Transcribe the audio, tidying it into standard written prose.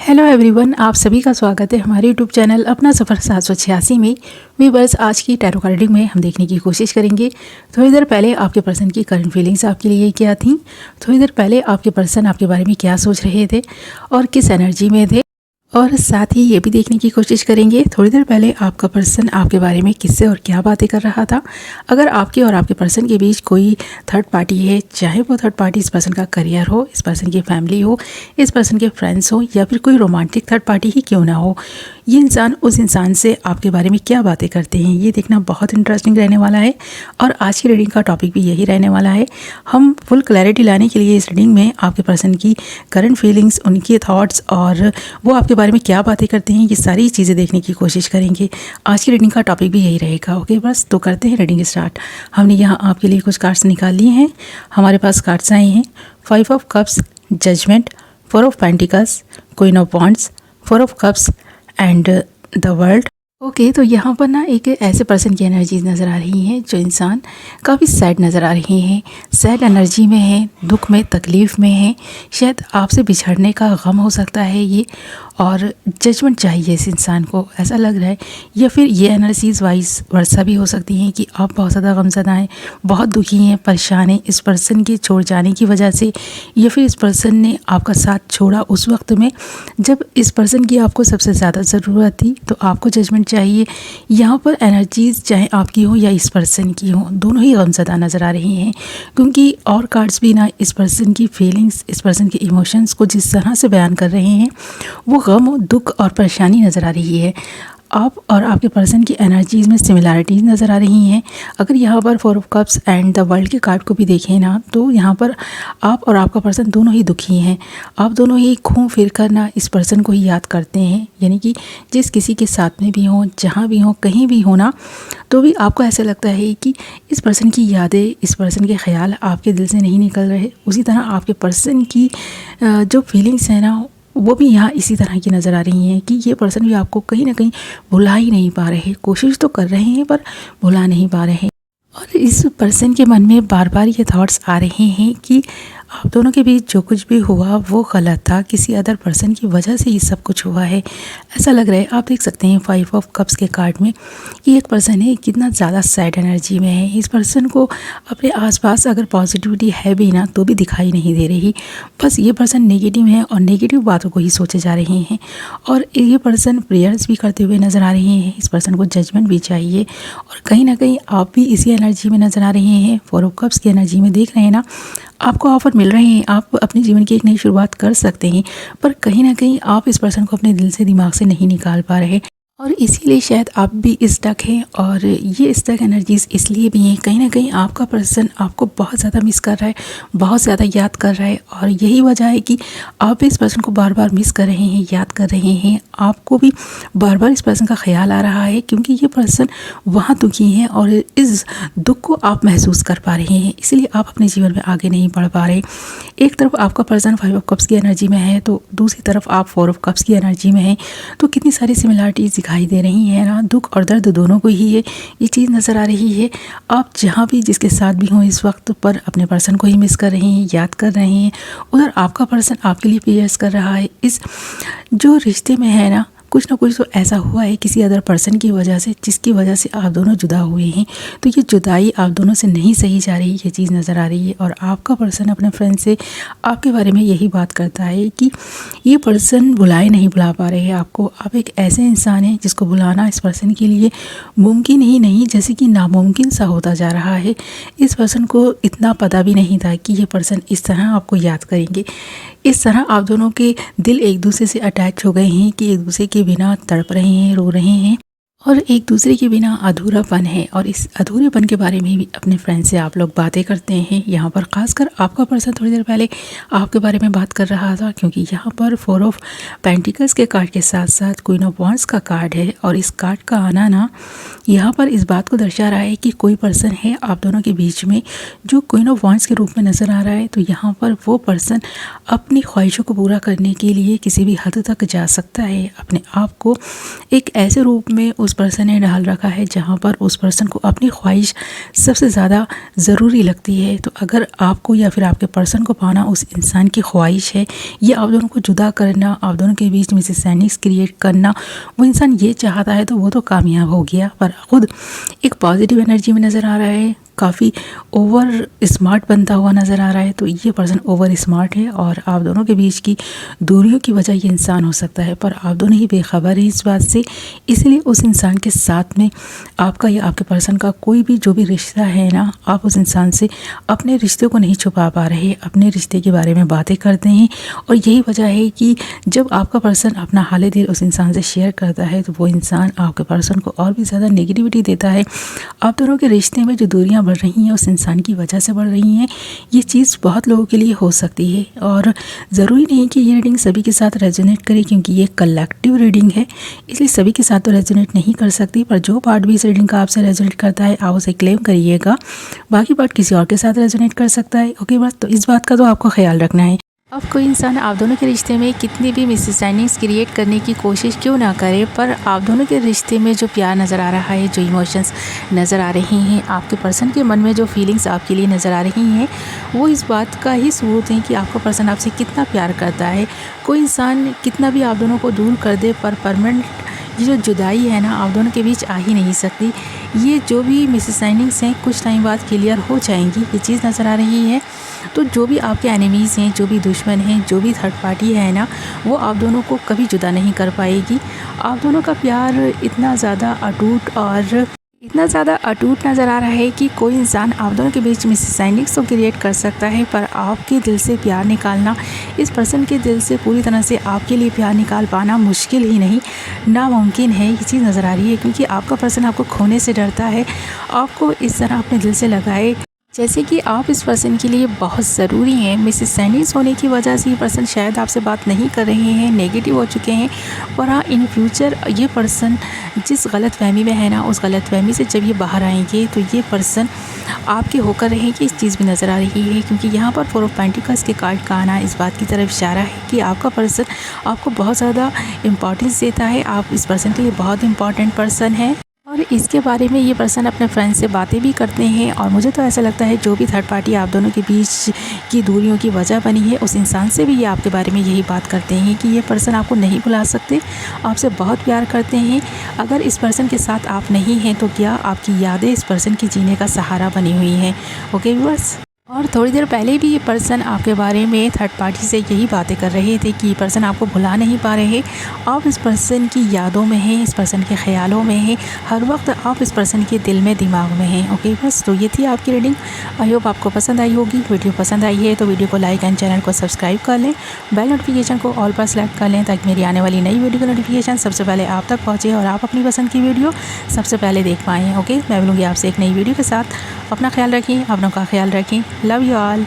Hello everyone, आप सभी का स्वागत है हमारे यूट्यूब चैनल अपना सफ़र 786 में। वीवर्स, आज की टैरो कार्ड रीडिंग में हम देखने की कोशिश करेंगे थोड़ी देर पहले आपके पर्सन की करंट फीलिंग्स आपके लिए क्या थी, थोड़ी देर पहले आपके पर्सन आपके बारे में क्या सोच रहे थे और किस एनर्जी में थे, और साथ ही ये भी देखने की कोशिश करेंगे थोड़ी देर पहले आपका पर्सन आपके बारे में किससे और क्या बातें कर रहा था। अगर आपके और आपके पर्सन के बीच कोई थर्ड पार्टी है, चाहे वो थर्ड पार्टी इस पर्सन का करियर हो, इस पर्सन की फैमिली हो, इस पर्सन के फ्रेंड्स हो, या फिर कोई रोमांटिक थर्ड पार्टी ही क्यों ना हो, ये इंसान उस इंसान से आपके बारे में क्या बातें करते हैं, ये देखना बहुत इंटरेस्टिंग रहने वाला है। और आज की रीडिंग का टॉपिक भी यही रहने वाला है। हम फुल क्लैरिटी लाने के लिए इस रीडिंग में आपके पर्सन की करंट फीलिंग्स, उनके थॉट्स और वो आपके बारे में क्या बातें करते हैं, ये सारी चीज़ें देखने की कोशिश करेंगे। आज की रीडिंग का टॉपिक भी यही रहेगा। ओके, बस तो करते हैं रीडिंग स्टार्ट। हमने यहाँ आपके लिए कुछ कार्ड्स निकाल लिए हैं। हमारे पास कार्ड्स आए हैं 5 of cups, judgement, 4 of pentacles, queen of wands, 4 of cups and the world. Okay, तो यहाँ पर ना एक ऐसे पर्सन की एनर्जीज नज़र आ रही हैं जो इंसान काफ़ी सैड नज़र आ रही हैं, सैड एनर्जी में है, दुख में, तकलीफ़ में है, शायद आपसे बिछड़ने का गम हो सकता है ये, और जजमेंट चाहिए इस इंसान को, ऐसा लग रहा है। या फिर ये एनर्जीज वाइस वर्सा भी हो सकती हैं कि आप बहुत ज़्यादा गमज़दा हैं, बहुत दुखी हैं, परेशान हैं इस पर्सन के छोड़ जाने की वजह से, या फिर इस पर्सन ने आपका साथ छोड़ा उस वक्त में जब इस पर्सन की आपको सबसे ज़्यादा ज़रूरत थी, तो आपको जजमेंट चाहिए। यहाँ पर एनर्जीज़ चाहे आपकी हो या इस पर्सन की हो, दोनों ही गमज़दा नज़र आ रही हैं, क्योंकि और कार्ड्स भी ना इस पर्सन की फीलिंग्स, इस पर्सन के इमोशंस को जिस तरह से बयान कर रहे हैं वो गम, दुख और परेशानी नज़र आ रही है। आप और आपके पर्सन की एनर्जीज़ में सिमिलैरिटीज़ नज़र आ रही हैं। अगर यहाँ पर 4 of cups and the world के कार्ड को भी देखें ना, तो यहाँ पर आप और आपका पर्सन दोनों ही दुखी हैं। आप दोनों ही घूम फिर कर ना इस पर्सन को ही याद करते हैं, यानी कि जिस किसी के साथ में भी हों, जहाँ भी हों, कहीं भी हो ना, तो भी आपको ऐसा लगता है कि इस पर्सन की यादें, इस पर्सन के ख्याल आपके दिल से नहीं निकल रहे। उसी तरह आपके पर्सन की जो फीलिंग्स हैं ना, वो भी यहाँ इसी तरह की नज़र आ रही हैं कि ये पर्सन भी आपको कहीं ना कहीं भुला ही नहीं पा रहे, कोशिश तो कर रहे हैं पर भुला नहीं पा रहे। और इस पर्सन के मन में बार बार ये थॉट्स आ रहे हैं कि आप दोनों के बीच जो कुछ भी हुआ वो गलत था, किसी अदर पर्सन की वजह से ये सब कुछ हुआ है, ऐसा लग रहा है। आप देख सकते हैं 5 ऑफ कप्स के कार्ड में कि एक पर्सन है कितना ज़्यादा सैड एनर्जी में है। इस पर्सन को अपने आसपास अगर पॉजिटिविटी है भी ना, तो भी दिखाई नहीं दे रही। बस ये पर्सन नेगेटिव है और नेगेटिव बातों को ही सोचे जा रहे हैं, और ये पर्सन प्रेयर्स भी करते हुए नज़र आ रहे हैं। इस पर्सन को जजमेंट भी चाहिए, और कहीं ना कहीं आप भी इसी एनर्जी में नज़र आ रहे हैं। 4 ऑफ कप्स की एनर्जी में देख रहे हैं ना, आपको ऑफ़र मिल रहे हैं, आप अपने जीवन की एक नई शुरुआत कर सकते हैं, पर कहीं ना कहीं आप इस पर्सन को अपने दिल से, दिमाग से नहीं निकाल पा रहे, और इसीलिए शायद आप भी स्टक हैं। और ये स्टक एनर्जीज़ इसलिए भी हैं, कहीं ना कहीं आपका पर्सन आपको बहुत ज़्यादा मिस कर रहा है, बहुत ज़्यादा याद कर रहा है, और यही वजह है कि आप भी इस पर्सन को बार बार मिस कर रहे हैं, याद कर रहे हैं। आपको भी बार बार इस पर्सन का ख्याल आ रहा है, क्योंकि ये पर्सन वहाँ दुखी हैं और इस दुख को आप महसूस कर पा रहे हैं, इसलिए आप अपने जीवन में आगे नहीं बढ़ पा रहे। एक तरफ आपका पर्सन 5 ऑफ कप्स की एनर्जी में है, तो दूसरी तरफ आप 4 ऑफ कप्स की एनर्जी में हैं, तो कितनी सारी सिमिलरिटीज़ दिखाई दे रही है ना। दुख और दर्द दोनों को ही है, ये चीज़ नज़र आ रही है। आप जहाँ भी जिसके साथ भी हों इस वक्त पर अपने पर्सन को ही मिस कर रहे हैं, याद कर रहे हैं। उधर आपका पर्सन आपके लिए प्रेयर्स कर रहा है। इस जो रिश्ते में है ना, कुछ ना कुछ तो ऐसा हुआ है किसी अदर पर्सन की वजह से, जिसकी वजह से आप दोनों जुदा हुए हैं। तो ये जुदाई आप दोनों से नहीं सही जा रही, ये चीज़ नज़र आ रही है। और आपका पर्सन अपने फ्रेंड से आपके बारे में यही बात करता है कि ये पर्सन नहीं भुला पा रहे हैं आपको। आप एक ऐसे इंसान हैं जिसको भुलाना इस पर्सन के लिए मुमकिन ही नहीं, जैसे कि नामुमकिन सा होता जा रहा है। इस पर्सन को इतना पता भी नहीं था कि ये पर्सन इस तरह आपको याद करेंगे। इस तरह आप दोनों के दिल एक दूसरे से अटैच हो गए हैं कि एक दूसरे के बिना तड़प रहे हैं, रो रहे हैं, और एक दूसरे के बिना अधूरापन है। और इस अधूरेपन के बारे में भी अपने फ्रेंड से आप लोग बातें करते हैं। यहाँ पर खासकर आपका पर्सन थोड़ी देर पहले आपके बारे में बात कर रहा था, क्योंकि यहाँ पर 4 ऑफ पेंटिकल्स के कार्ड के साथ साथ क्वीन ऑफ वॉन्ड्स का कार्ड है, और इस कार्ड का आना ना यहाँ पर इस बात को दर्शा रहा है कि कोई पर्सन है आप दोनों के बीच में जो क्वीन ऑफ वॉन्ड्स के रूप में नज़र आ रहा है। तो यहाँ पर वो पर्सन अपनी ख्वाहिशों को पूरा करने के लिए किसी भी हद तक जा सकता है, अपने आप को एक ऐसे रूप में उस पर्सन ने डाल रखा है जहाँ पर उस पर्सन को अपनी ख्वाहिश सबसे ज़्यादा ज़रूरी लगती है। तो अगर आपको या फिर आपके पर्सन को पाना उस इंसान की ख्वाहिश है, ये आप दोनों को जुदा करना, आप दोनों के बीच मिसअंडरस्टैंडिंग्स क्रिएट करना वो इंसान ये चाहता है, तो वो तो कामयाब हो गया। पर ख़ुद एक पॉजिटिव एनर्जी में नज़र आ रहा है, काफ़ी ओवर स्मार्ट बनता हुआ नज़र आ रहा है। तो ये पर्सन ओवर स्मार्ट है और आप दोनों के बीच की दूरियों की वजह ये इंसान हो सकता है, पर आप दोनों ही बेखबर हैं इस बात से। इसलिए उस इंसान के साथ में आपका या आपके पर्सन का कोई भी जो भी रिश्ता है ना, आप उस इंसान से अपने रिश्ते को नहीं छुपा पा रहे, अपने रिश्ते के बारे में बातें करते हैं। और यही वजह है कि जब आपका पर्सन अपना हाल दिल उस इंसान से शेयर करता है तो वो इंसान आपके पर्सन को और भी ज़्यादा नेगेटिविटी देता है। आप दोनों के रिश्ते में जो दूरियां बढ़ रही हैं उस इंसान की वजह से बढ़ रही हैं। ये चीज़ बहुत लोगों के लिए हो सकती है और ज़रूरी नहीं कि ये रीडिंग सभी के साथ रेजोनेट करे, क्योंकि ये कलेक्टिव रीडिंग है, इसलिए सभी के साथ तो रेजोनेट नहीं कर सकती। पर जो पार्ट भी इस रीडिंग का आपसे रेजोनेट करता है आप उसे क्लेम करिएगा, बाकी पार्ट किसी और के साथ रेजोनेट कर सकता है। ओके, बस तो इस बात का तो आपको ख्याल रखना है। अब कोई इंसान आप दोनों के रिश्ते में कितनी भी मिसअंडरस्टैंडिंग्स क्रिएट करने की कोशिश क्यों ना करे, पर आप दोनों के रिश्ते में जो प्यार नज़र आ रहा है, जो इमोशंस नज़र आ रहे हैं, आपके पर्सन के मन में जो फीलिंग्स आपके लिए नज़र आ रही हैं, वो इस बात का ही सबूत है कि आपका पर्सन आपसे कितना प्यार करता है। कोई इंसान कितना भी आप दोनों को दूर कर दे, पर परमानेंट ये जो जुदाई है ना आप दोनों के बीच आ ही नहीं सकती। ये जो भी मिसअंडरस्टैंडिंग्स हैं कुछ टाइम बाद क्लियर हो जाएंगी, ये चीज़ नज़र आ रही है। तो जो भी आपके एनिमीज़ हैं, जो भी दुश्मन हैं, जो भी थर्ड पार्टी है ना, वो आप दोनों को कभी जुदा नहीं कर पाएगी। आप दोनों का प्यार इतना ज़्यादा अटूट नज़र आ रहा है कि कोई इंसान आप दोनों के बीच मिसअंडरस्टैंडिंग्स तो क्रिएट कर सकता है, पर आपके दिल से प्यार निकालना, इस पर्सन के दिल से पूरी तरह से आपके लिए प्यार निकाल पाना मुश्किल ही नहीं, नामुमकिन है। ये चीज़ नज़र आ रही है क्योंकि आपका पर्सन आपको खोने से डरता है, आपको इस तरह अपने दिल से लगाए जैसे कि आप इस पर्सन के लिए बहुत ज़रूरी हैं। मिसअंडरस्टैंडिंग्स होने की वजह से ये पर्सन शायद आपसे बात नहीं कर रहे हैं, नेगेटिव हो चुके हैं। पर हाँ, इन फ्यूचर ये पर्सन जिस गलतफहमी में है ना, उस गलतफहमी से जब ये बाहर आएंगे तो ये पर्सन आपके होकर रहेंगे, इस चीज़ भी नज़र आ रही है। क्योंकि यहाँ पर 4 ऑफ पेंटिकल्स के कार्ड का आना इस बात की तरफ इशारा है कि आपका पर्सन आपको बहुत ज़्यादा इम्पोर्टेंस देता है, आप इस पर्सन के लिए बहुत इंपॉर्टेंट पर्सन है। और इसके बारे में ये पर्सन अपने फ्रेंड से बातें भी करते हैं। और मुझे तो ऐसा लगता है जो भी थर्ड पार्टी आप दोनों के बीच की दूरियों की वजह बनी है, उस इंसान से भी ये आपके बारे में यही बात करते हैं कि ये पर्सन आपको नहीं भुला सकते, आपसे बहुत प्यार करते हैं। अगर इस पर्सन के साथ आप नहीं हैं तो क्या आपकी यादें इस पर्सन की जीने का सहारा बनी हुई हैं। ओके व्यूअर्स, और थोड़ी देर पहले भी ये पर्सन आपके बारे में थर्ड पार्टी से यही बातें कर रहे थे कि ये पर्सन आपको भुला नहीं पा रहे, आप इस पर्सन की यादों में हैं, इस पर्सन के ख्यालों में हैं, हर वक्त आप इस पर्सन के दिल में, दिमाग में हैं। ओके बस, तो ये थी आपकी रीडिंग। आई होप आपको पसंद आई होगी। वीडियो पसंद आई है तो वीडियो को लाइक एंड चैनल को सब्सक्राइब कर लें, बेल नोटिफिकेशन को ऑल पर सेलेक्ट कर लें ताकि मेरी आने वाली नई वीडियो का नोटिफिकेशन सबसे पहले आप तक पहुँचे और आप अपनी पसंद की वीडियो सबसे पहले देख पाएँ। ओके, मैं मिलूँगी आपसे एक नई वीडियो के साथ। अपना ख्याल रखें, अपनों का ख्याल रखें। Love you all.